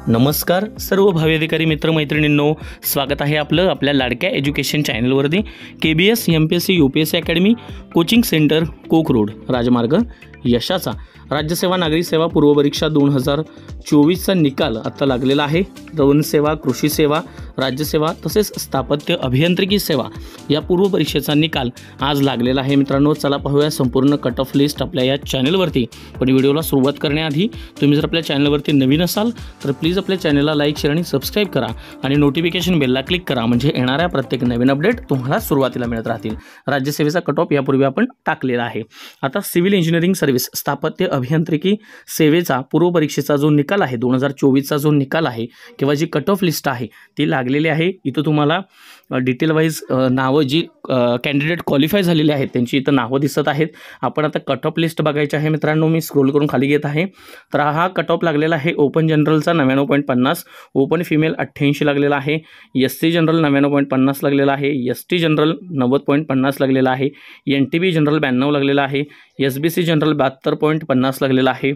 नमस्कार सर्व भावी अधिकारी मित्र मैत्रिणींनो, स्वागत आहे आपलं आपल्या लाडक्या एज्युकेशन चॅनलवरती। KBS MPSC UPSC academy coaching centre कोक रोड राजमार्ग यशाचा राज्यसेवा नागरी सेवा पूर्व परीक्षा 2024चा निकाल आता लागलेला आहे। वन सेवा, कृषी सेवा, राज्यसेवा तसेच स्थापत्य अभियांत्रिकी सेवा या पूर्व परीक्षेचा निकाल आज लागलेला आहे। मित्रांनो, चला पाहूया संपूर्ण कट ऑफ लिस्ट आपल्या या चॅनलवरती। पण व्हिडिओला सुरुवात करण्याआधी तुम्ही जर आपल्या चॅनलवरती नवीन असाल तर प्लीज आपल्या चॅनलला लाईक, शेअर आणि सबस्क्राइब करा आणि नोटिफिकेशन बेलला क्लिक करा, म्हणजे येणाऱ्या प्रत्येक नवीन अपडेट तुम्हाला सुरुवातीला मिळत राहतील। राज्यसेवेचा कट ऑफ यापूर्वी आपण टाकलेला आहे। आता सिव्हिल इंजिनिअरिंग सर्व्हिस स्थापत्य अभियांत्रिकी सेवेचा पूर्व परीक्षेचा जो निकाल आहे 2024चा जो निकाल आहे किंवा जी कट ऑफ लिस्ट आहे ती लागलेली आहे। इथं तुम्हाला डिटेल वाईज नावं जी कॅन्डिडेट क्वालिफाय झालेले आहेत त्यांची इथं नावं दिसत आहेत। आपण आता कट ऑफ लिस्ट बघायची आहे मित्रांनो, मी स्क्रोल करून खाली घेत आहे। तर हा कट ऑफ लागलेला आहे ओपन जनरलचा 99.50, ओपन फिमेल 88 लागलेला आहे, SC जनरल 99.50 लागलेला आहे, ST जनरल 90.50 लागलेला आहे, NTB जनरल 92 लागलेला आहे, SBC जनरल 72.50 लागलेला आहे।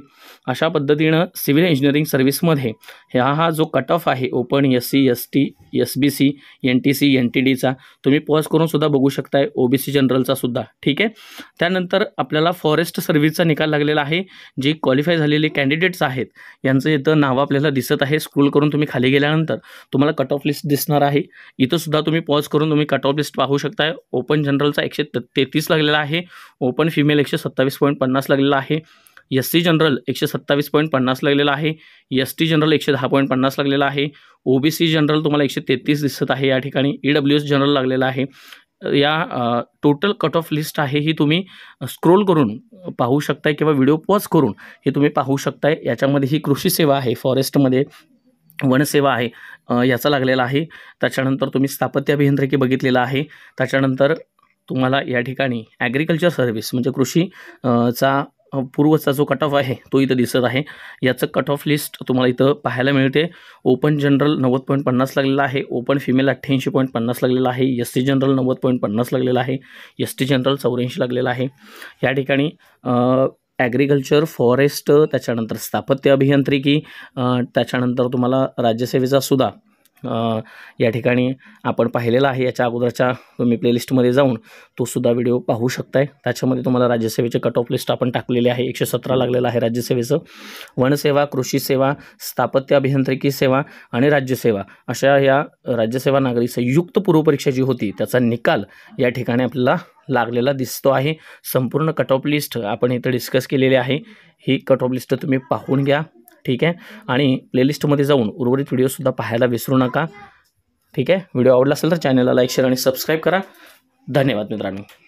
अशा पद्धतीनं सिव्हिल इंजिनिअरिंग सर्व्हिसमध्ये हा जो कट ऑफ आहे open SC ST SBC NTC NTDचा तुम्ही पॉज करून सुद्धा बघू शकताय, OBC जनरलचा सुद्धा, ठीक आहे। त्यानंतर आपल्याला फॉरेस्ट सर्व्हिसचा निकाल लागलेला आहे। जे क्वालिफाय झालेले कॅन्डिडेट्स आहेत यांचं इथं नाव आपल्याला दिसत आहे। स्क्रोल करून तुम्ही खाली गेल्यानंतर तुम्हाला कट ऑफ लिस्ट दिसणार आहे। इथं सुद्धा तुम्ही पॉज करून तुम्ही कट ऑफ लिस्ट पाहू शकताय। ओपन जनरलचा 133 लागलेला आहे, ओपन फिमेल 127.50 लागलेला आहे, SC जनरल 127.50 लागलेला आहे, ST जनरल 110.50 लागलेला आहे, OBC जनरल तुम्हाला 133 दिसत आहे या ठिकाणी, EWS जनरल लागलेला आहे। या टोटल कट ऑफ लिस्ट आहे ही तुम्ही स्क्रोल करून पाहू शकताय किंवा व्हिडिओ पॉज करून हे तुम्ही पाहू शकताय। याच्यामध्ये ही कृषी सेवा आहे, फॉरेस्टमध्ये वनसेवा आहे याचा लागलेला आहे। त्याच्यानंतर तुम्ही स्थापत्य अभियांत्रिकी बघितलेला आहे। त्याच्यानंतर तुम्हाला या ठिकाणी ॲग्रिकल्चर सर्व्हिस म्हणजे कृषी चा पूर्वचा जो कट ऑफ आहे तो इथं दिसत आहे। याचं कट ऑफ लिस्ट तुम्हाला इथं पाहायला मिळते। ओपन जनरल 90.50 लागलेला आहे, ओपन फिमेल 88.50 लागलेला आहे, SC जनरल 90.50 लागलेला आहे, ST जनरल 84 लागलेला आहे। या ठिकाणी ॲग्रिकल्चर, फॉरेस्ट, त्याच्यानंतर स्थापत्य अभियांत्रिकी, त्याच्यानंतर तुम्हाला राज्यसेवेचा सुद्धा या ठिकाणी आपण पाहिलेला आहे। याच्या अगोदरच्या तुम्ही प्लेलिस्टमध्ये जाऊन तो सुद्धा व्हिडिओ पाहू शकताय। त्याच्यामध्ये तुम्हाला राज्यसेवेचे कट ऑफ लिस्ट आपण टाकलेले आहे। 117 लागलेलं आहे राज्यसेवेचं। वनसेवा, कृषी सेवा, स्थापत्य अभियांत्रिकी सेवा आणि राज्यसेवा अशा या राज्यसेवा नागरी संयुक्त पूर्व परीक्षा जी होती त्याचा निकाल या ठिकाणी आपल्याला लागलेला दिसतो आहे। संपूर्ण कट ऑफ लिस्ट आपण इथं डिस्कस केलेली आहे। ही कट ऑफ लिस्ट तुम्ही पाहून घ्या, ठीक आहे। आणि प्लेलिस्टमध्ये जाऊन उर्वरित व्हिडिओसुद्धा पाहायला विसरू नका, ठीक आहे। व्हिडिओ आवडला असेल तर चॅनलला लाईक, शेअर आणि सबस्क्राईब करा। धन्यवाद मित्रांनो।